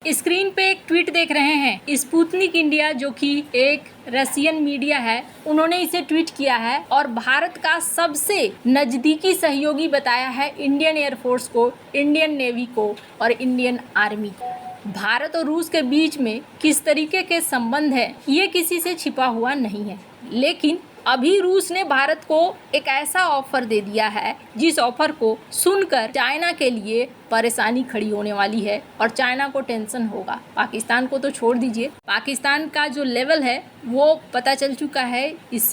Screen पे एक tweet देख रहे हैं। स्पुतनिक इंडिया जो कि एक रशियन मीडिया है, उन्होंने इसे ट्वीट किया है और भारत का सबसे नजदीकी सहयोगी बताया है इंडियन एयरफोर्स को, इंडियन नेवी को और इंडियन आर्मी को। भारत और रूस के बीच में किस तरीके के संबंध है ये किसी से छिपा हुआ नहीं है, लेकिन अभी रूस ने भारत को एक ऐसा ऑफर दे दिया है जिस ऑफर को सुनकर चाइना के लिए परेशानी खड़ी होने वाली है और चाइना को टेंशन होगा। पाकिस्तान को तो छोड़ दीजिए, पाकिस्तान का जो लेवल है वो पता चल चुका है इस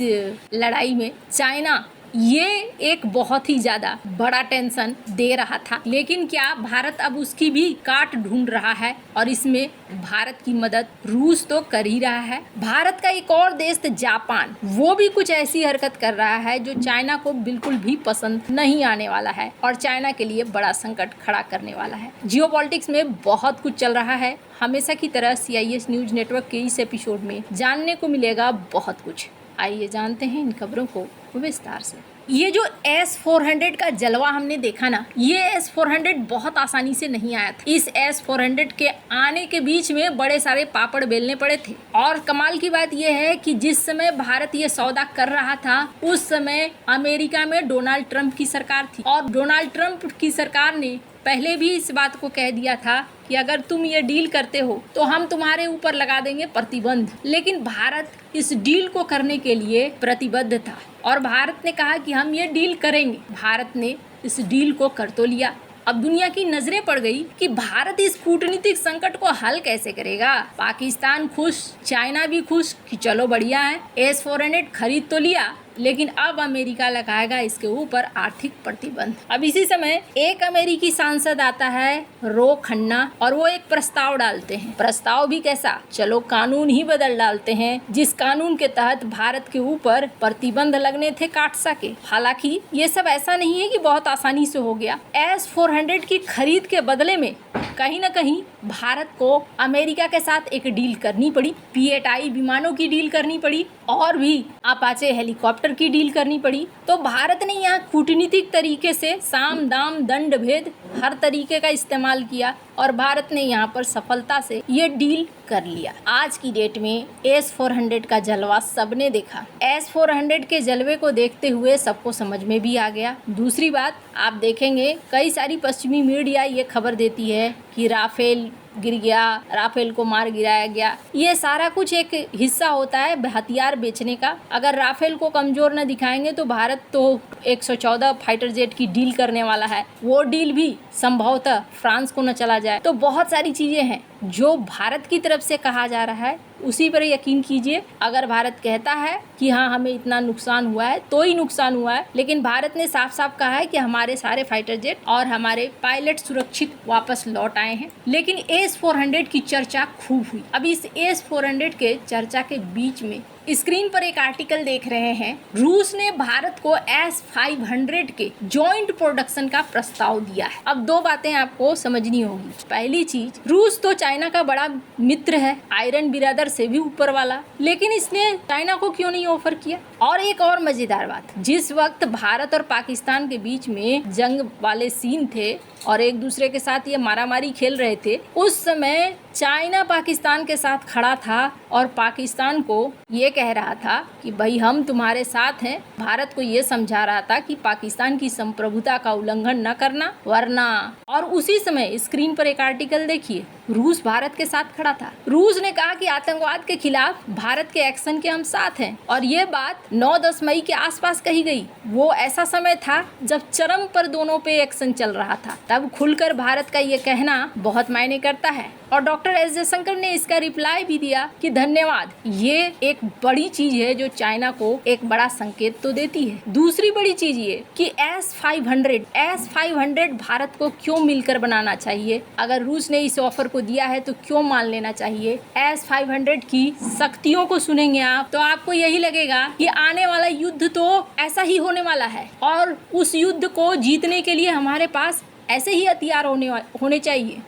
लड़ाई में। चाइना ये एक बहुत ही ज्यादा बड़ा टेंशन दे रहा था, लेकिन क्या भारत अब उसकी भी काट ढूंढ रहा है और इसमें भारत की मदद रूस तो कर ही रहा है। भारत का एक और देश जापान, वो भी कुछ ऐसी हरकत कर रहा है जो चाइना को बिल्कुल भी पसंद नहीं आने वाला है और चाइना के लिए बड़ा संकट खड़ा करने वाला है। जियोपॉलिटिक्स में बहुत कुछ चल रहा है। हमेशा की तरह CIS न्यूज नेटवर्क के इस एपिसोड में जानने को मिलेगा बहुत कुछ। आइए जानते हैं इन खबरों को विस्तार से। ये जो S-400 का जलवा हमने देखा ना, ये S-400 बहुत आसानी से नहीं आया था। इस S-400 के आने के बीच में बड़े सारे पापड़ बेलने पड़े थे और कमाल की बात यह है कि जिस समय भारत ये सौदा कर रहा था उस समय अमेरिका में डोनाल्ड ट्रंप की सरकार थी और डोनाल्ड ट्रंप की सरकार ने पहले भी इस बात को कह दिया था कि अगर तुम ये डील करते हो तो हम तुम्हारे ऊपर लगा देंगे प्रतिबंध। लेकिन भारत इस डील को करने के लिए प्रतिबद्ध था और भारत ने कहा कि हम ये डील करेंगे। भारत ने इस डील को कर तो लिया। अब दुनिया की नजरें पड़ गई कि भारत इस कूटनीतिक संकट को हल कैसे करेगा। पाकिस्तान खुश, चाइना भी खुश कि चलो बढ़िया है, S-400 खरीद तो लिया, लेकिन अब अमेरिका लगाएगा इसके ऊपर आर्थिक प्रतिबंध। अब इसी समय एक अमेरिकी सांसद आता है रो खन्ना और वो एक प्रस्ताव डालते हैं। प्रस्ताव भी कैसा, चलो कानून ही बदल डालते हैं जिस कानून के तहत भारत के ऊपर प्रतिबंध लगने थे काटसा के। हालांकि ये सब ऐसा नहीं है कि बहुत आसानी से हो गया। S-400 की खरीद के बदले में कहीं न कहीं भारत को अमेरिका के साथ एक डील करनी पड़ी। P-8I विमानों की डील करनी पड़ी और भी अपाचे हेलीकॉप्टर की डील करनी पड़ी। तो भारत ने यहाँ कूटनीतिक तरीके से साम दाम दंड भेद हर तरीके का इस्तेमाल किया और भारत ने यहाँ पर सफलता से ये डील कर लिया। आज की डेट में S-400 का जलवा सबने देखा। S-400 के जलवे को देखते हुए सबको समझ में भी आ गया। दूसरी बात, आप देखेंगे कई सारी पश्चिमी मीडिया ये खबर देती है कि राफेल गिर गया, राफेल को मार गिराया गया। ये सारा कुछ एक हिस्सा होता है हथियार बेचने का। अगर राफेल को कमजोर न दिखाएंगे तो भारत तो 114 फाइटर जेट की डील करने वाला है, वो डील भी संभवतः फ्रांस को न चला जाए। तो बहुत सारी चीजें हैं जो भारत की तरफ से कहा जा रहा है, उसी पर यकीन कीजिए। अगर भारत कहता है कि हाँ हमें इतना नुकसान हुआ है तो ही नुकसान हुआ है, लेकिन भारत ने साफ साफ कहा है कि हमारे सारे फाइटर जेट और हमारे पायलट सुरक्षित वापस लौट आए हैं। लेकिन S-400 की चर्चा खूब हुई। अब इस S-400 के चर्चा के बीच में स्क्रीन पर एक आर्टिकल देख रहे हैं। रूस ने भारत को S-500 के जॉइंट प्रोडक्शन का प्रस्ताव दिया है। अब दो बातें आपको समझनी होगी। पहली चीज, रूस तो चाइना का बड़ा मित्र है, आयरन बिरादर से भी ऊपर वाला, लेकिन इसने चाइना को क्यों नहीं ऑफर किया। और एक और मजेदार बात, जिस वक्त भारत और पाकिस्तान के बीच में जंग वाले सीन थे और एक दूसरे के साथ ये मारामारी खेल रहे थे, उस समय चाइना पाकिस्तान के साथ खड़ा था और पाकिस्तान को ये कह रहा था कि भाई हम तुम्हारे साथ हैं। भारत को ये समझा रहा था कि पाकिस्तान की संप्रभुता का उल्लंघन न करना वरना। और उसी समय स्क्रीन पर एक आर्टिकल देखिए, रूस भारत के साथ खड़ा था। रूस ने कहा कि आतंकवाद के खिलाफ भारत के एक्शन के हम साथ हैं और ये बात 9-10 मई के आसपास कही गई। वो ऐसा समय था जब चरम पर दोनों पे एक्शन चल रहा था, तब खुलकर भारत का ये कहना बहुत मायने करता है। और डॉक्टर S जयशंकर ने इसका रिप्लाई भी दिया कि धन्यवाद। ये एक बड़ी चीज है जो चाइना को एक बड़ा संकेत तो देती है। दूसरी बड़ी चीज ये कि S-500 भारत को क्यों मिलकर बनाना चाहिए। अगर रूस ने इस ऑफर को दिया है तो क्यों मान लेना चाहिए। S-500 की शक्तियों को सुनेंगे आप तो आपको यही लगेगा कि आने वाला युद्ध तो ऐसा ही होने वाला है और उस युद्ध को जीतने के लिए हमारे पास ऐसे ही हथियार होने चाहिए।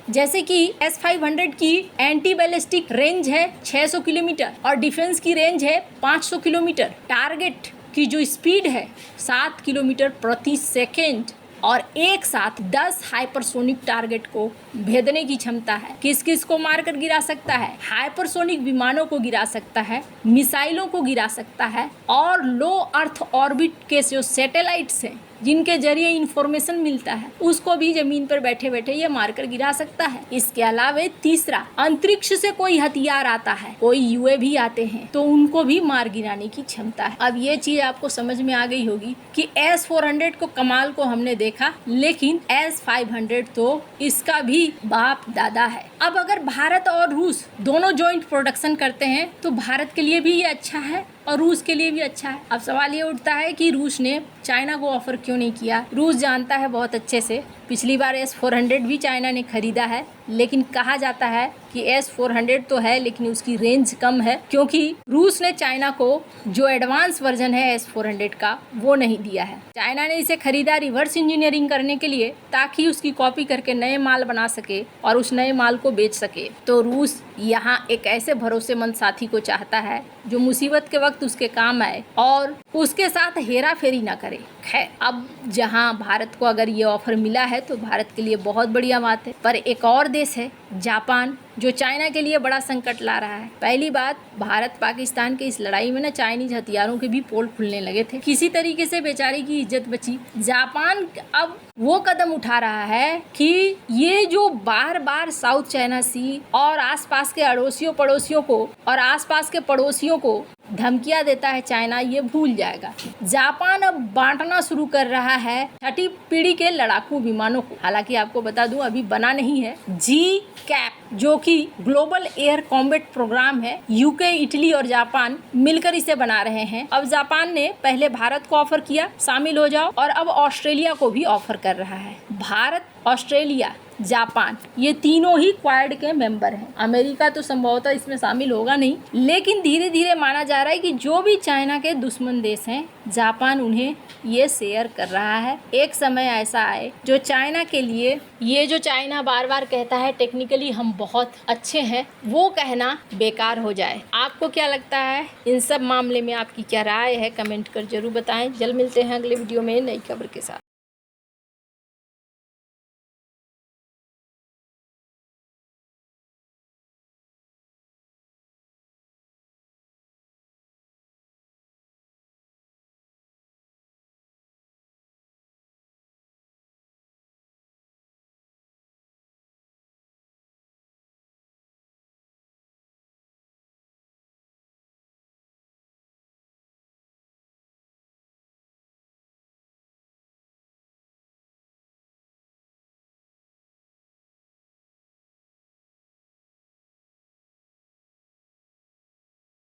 जैसे कि S-500 की एंटी बैलिस्टिक रेंज है 600 किलोमीटर और डिफेंस की रेंज है 500 किलोमीटर। टारगेट की जो स्पीड है 7 किलोमीटर प्रति सेकेंड और एक साथ 10 हाइपरसोनिक टारगेट को भेदने की क्षमता है। किस किस को मारकर गिरा सकता है? हाइपरसोनिक विमानों को गिरा सकता है, मिसाइलों को गिरा सकता है और लो अर्थ ऑर्बिट के जो सैटेलाइट्स हैं जिनके जरिए इंफॉर्मेशन मिलता है उसको भी जमीन पर बैठे बैठे ये मारकर गिरा सकता है। इसके अलावा तीसरा, अंतरिक्ष से कोई हथियार आता है, कोई यूएवी आते हैं तो उनको भी मार गिराने की क्षमता है। अब ये चीज आपको समझ में आ गई होगी कि S-400 को कमाल को हमने देखा, लेकिन S-500 तो इसका भी बाप दादा है। अब अगर भारत और रूस दोनों जॉइंट प्रोडक्शन करते हैं तो भारत के लिए भी ये अच्छा है और रूस के लिए भी अच्छा है। अब सवाल ये उठता है कि रूस ने चाइना को ऑफर क्यों नहीं किया? रूस जानता है बहुत अच्छे से, पिछली बार S-400 भी चाइना ने खरीदा है, लेकिन कहा जाता है कि S-400 तो है लेकिन उसकी रेंज कम है, क्योंकि रूस ने चाइना को जो एडवांस वर्जन है S-400 का वो नहीं दिया है। चाइना ने इसे खरीदा रिवर्स इंजीनियरिंग करने के लिए, ताकि उसकी कॉपी करके नए माल बना सके और उस नए माल को बेच सके। तो रूस यहाँ एक ऐसे भरोसेमंद साथी को चाहता है जो मुसीबत के वक्त उसके काम आए और उसके साथ हेरा फेरी ना करे। खैर, अब जहाँ भारत को अगर ये ऑफर मिला है तो भारत के लिए बहुत बढ़िया बात है। पर एक और देश है जापान, जो चाइना के लिए बड़ा संकट ला रहा है। पहली बात, भारत पाकिस्तान के इस लड़ाई में ना चाइनीज हथियारों के भी पोल खुलने लगे थे, किसी तरीके से बेचारी की इज्जत बची। जापान अब वो कदम उठा रहा है कि ये जो बार बार साउथ चाइना सी और आसपास के अड़ोसियों पड़ोसियों को और आसपास के पड़ोसियों को धमकियां देता है चाइना, ये भूल जाएगा। जापान अब बांटना शुरू कर रहा है 6ठी पीढ़ी के लड़ाकू विमानों को। हालांकि आपको बता दूं अभी बना नहीं है। GCAP जो कि ग्लोबल एयर कॉम्बैट प्रोग्राम है, यूके, इटली और जापान मिलकर इसे बना रहे हैं। अब जापान ने पहले भारत को ऑफर किया शामिल हो जाओ, और अब ऑस्ट्रेलिया को भी ऑफर कर रहा है। भारत, ऑस्ट्रेलिया, जापान ये तीनों ही क्वाड के मेंबर हैं। अमेरिका तो संभवतः इसमें शामिल होगा नहीं, लेकिन धीरे धीरे माना जा रहा है कि जो भी चाइना के दुश्मन देश हैं, जापान उन्हें ये शेयर कर रहा है। एक समय ऐसा आए जो चाइना के लिए, ये जो चाइना बार बार कहता है टेक्निकली हम बहुत अच्छे हैं, वो कहना बेकार हो जाए। आपको क्या लगता है? इन सब मामले में आपकी क्या राय है? कमेंट कर जरूर बताएं। जल्द मिलते हैं अगले वीडियो में नई खबर के साथ।